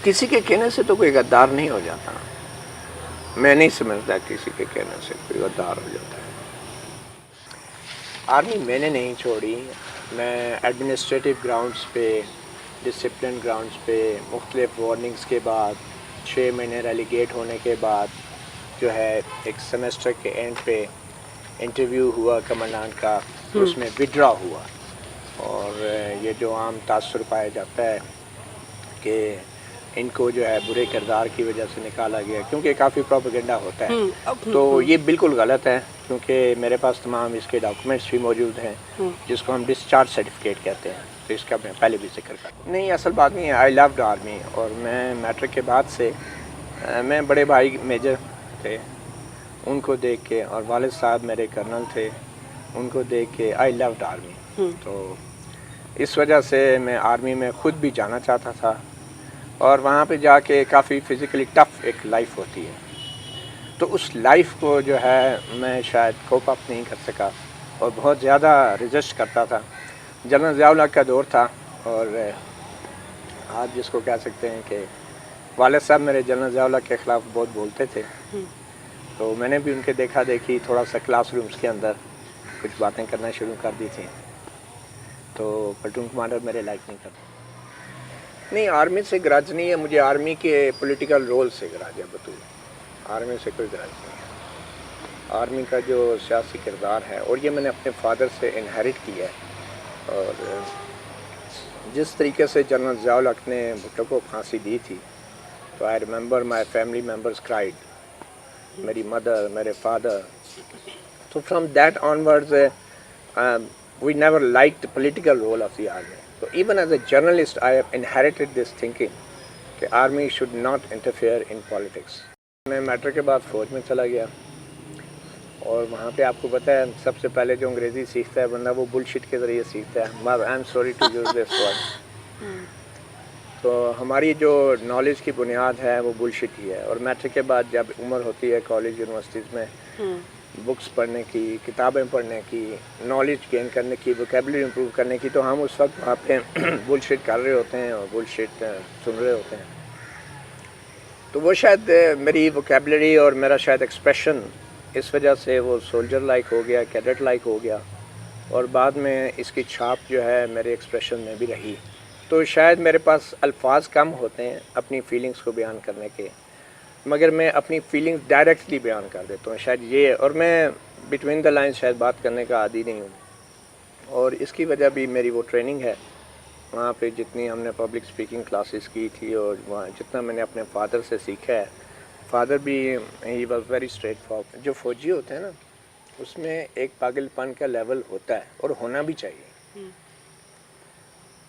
کسی کے کہنے سے تو کوئی غدار نہیں ہو جاتا. میں نہیں سمجھتا کسی کے کہنے سے کوئی غدار ہو جاتا ہے. آرمی میں نے نہیں چھوڑی. میں ایڈمنسٹریٹو گراؤنڈز پہ، ڈسپلن گراؤنڈز پہ مختلف وارننگز کے بعد 6 مہینے ریلیگیٹ ہونے کے بعد جو ہے ایک سیمسٹر کے اینڈ پہ انٹرویو ہوا کمانڈانٹ کا، اس میں وڈرا ہوا. اور یہ جو عام تاثر پایا جاتا ہے کہ ان کو جو ہے برے کردار کی وجہ سے نکالا گیا، کیونکہ کافی پروپیگنڈا ہوتا ہے، تو یہ بالکل غلط ہے. کیونکہ میرے پاس تمام اس کے ڈاکومنٹس بھی موجود ہیں جس کو ہم ڈسچارج سرٹیفکیٹ کہتے ہیں، تو اس کا میں پہلے بھی ذکر کرتا ہوں. نہیں، اصل بات نہیں ہے. آئی لوڈ آرمی. اور میں میٹرک کے بعد سے میں بڑے بھائی میجر تھے، ان کو دیکھ کے، اور والد صاحب میرے کرنل تھے، ان کو دیکھ کے آئی لوڈ آرمی. تو اس وجہ سے میں آرمی میں خود بھی جانا چاہتا تھا. اور وہاں پہ جا کے کافی فزیکلی ٹف ایک لائف ہوتی ہے، تو اس لائف کو جو ہے میں شاید کوپ اپ نہیں کر سکا اور بہت زیادہ ریزسٹ کرتا تھا. جنرل ضیاء الحق کا دور تھا، اور آپ جس کو کہہ سکتے ہیں کہ والد صاحب میرے جنرل ضیاء الحق کے خلاف بہت بولتے تھے، تو میں نے بھی ان کے دیکھا دیکھی تھوڑا سا کلاس رومز کے اندر کچھ باتیں کرنا شروع کر دی تھیں، تو پلٹون کمانڈر میرے لائک نہیں کرتا. نہیں، آرمی سے گرج نہیں ہے مجھے، آرمی کے پولیٹیکل رول سے گرج ہے بطول. آرمی سے کوئی گرج نہیں ہے. آرمی کا جو سیاسی کردار ہے، اور یہ میں نے اپنے فادر سے انہیرٹ کیا ہے. اور جس طریقے سے جنرل ضیاء الحق نے بھٹو کو پھانسی دی تھی، تو I remember my family members cried, میری مدر، میرے فادر. تو from that onwards we never like the political role of the army. So even as a journalist, I have inherited this thinking کہ army should not interfere in politics. میں matric کے بعد فوج میں چلا گیا، اور وہاں پہ آپ کو پتہ ہے سب سے پہلے جو انگریزی سیکھتا ہے بندہ وہ بل شٹ کے ذریعے سیکھتا ہے. I am sorry to use this word. تو ہماری جو نالج کی بنیاد ہے وہ بل شٹ ہی ہے. اور میٹرک کے بعد جب عمر ہوتی ہے کالج یونیورسٹیز میں بکس پڑھنے کی، کتابیں پڑھنے کی، نالج گین کرنے کی، ووکیبلری امپروو کرنے کی، تو ہم اس وقت وہاں پہ بل شٹ کر رہے ہوتے ہیں اور بل شٹ سن رہے ہوتے ہیں. تو وہ شاید میری ووکیبلری اور میرا شاید ایکسپریشن اس وجہ سے وہ سولجر لائک ہو گیا، کیڈٹ لائک ہو گیا، اور بعد میں اس کی چھاپ جو ہے میرے ایکسپریشن میں بھی رہی. تو شاید میرے پاس الفاظ کم ہوتے ہیں اپنی فیلنگز کو بیان کرنے کے، مگر میں اپنی فیلنگز ڈائریکٹلی بیان کر دیتا ہوں. شاید یہ، اور میں بٹوین دا لائن شاید بات کرنے کا عادی نہیں ہوں. اور اس کی وجہ بھی میری وہ ٹریننگ ہے وہاں پہ، جتنی ہم نے پبلک اسپیکنگ کلاسز کی تھی، اور وہاں جتنا میں نے اپنے فادر سے سیکھا ہے. فادر بھی he was very straight forward. جو فوجی ہوتے ہیں نا، اس میں ایک پاگل پن کا لیول ہوتا ہے، اور ہونا بھی چاہیے،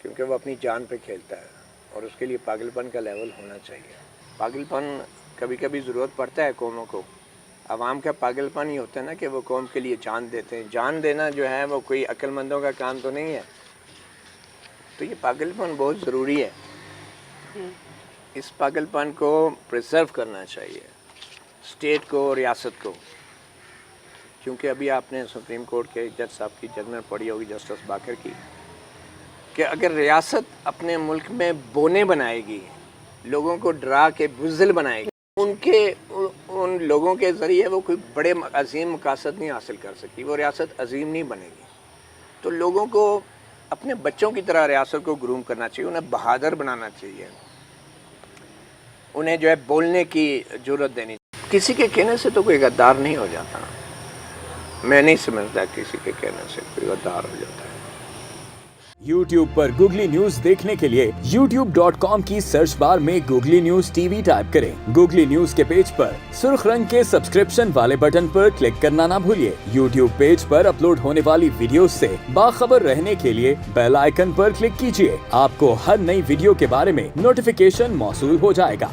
کیونکہ وہ اپنی جان پہ کھیلتا ہے، اور اس کے لیے پاگل پن کا لیول ہونا چاہیے. پاگل پن کبھی کبھی ضرورت پڑتا ہے قوموں کو. عوام کا پاگل پن ہی ہوتا ہے نا کہ وہ قوم کے لیے جان دیتے ہیں. جان دینا جو ہے وہ کوئی عقل مندوں کا کام تو نہیں ہے. تو یہ پاگل پن بہت ضروری ہے. اس پاگل پن کو پریزرو کرنا چاہیے اسٹیٹ کو، ریاست کو. کیونکہ ابھی آپ نے سپریم کورٹ کے جج صاحب کی ججمنٹ پڑھی ہوگی، جسٹس باقر کی، کہ اگر ریاست اپنے ملک میں بونے بنائے گی، لوگوں کو ڈرا کے بزدل بنائے گی، ان لوگوں کے ذریعے وہ کوئی بڑے عظیم مقاصد نہیں حاصل کر سکتی، وہ ریاست عظیم نہیں بنے گی. تو لوگوں کو اپنے بچوں کی طرح ریاست کو گروم کرنا چاہیے، انہیں بہادر بنانا چاہیے، انہیں جو ہے بولنے کی جرات دینی چاہیے. کسی کے کہنے سے تو کوئی غدار نہیں ہو جاتا. میں نہیں سمجھتا کسی کے کہنے سے کوئی غدار ہو جاتا ہے. YouTube پر گوگلی نیوز دیکھنے کے لیے youtube.com کی سرچ بار میں googly news T V type کریں. گوگلی نیوز کے پیج پر سرخ رنگ کے سبسکرپشن والے بٹن پر کلک کرنا نہ بھولیے. YouTube پیج پر اپلوڈ ہونے والی ویڈیوز سے باخبر رہنے کے لیے بیل آئیکن پر کلک کیجیے. آپ کو ہر نئی ویڈیو کے بارے میں نوٹیفیکیشن موصول ہو جائے گا.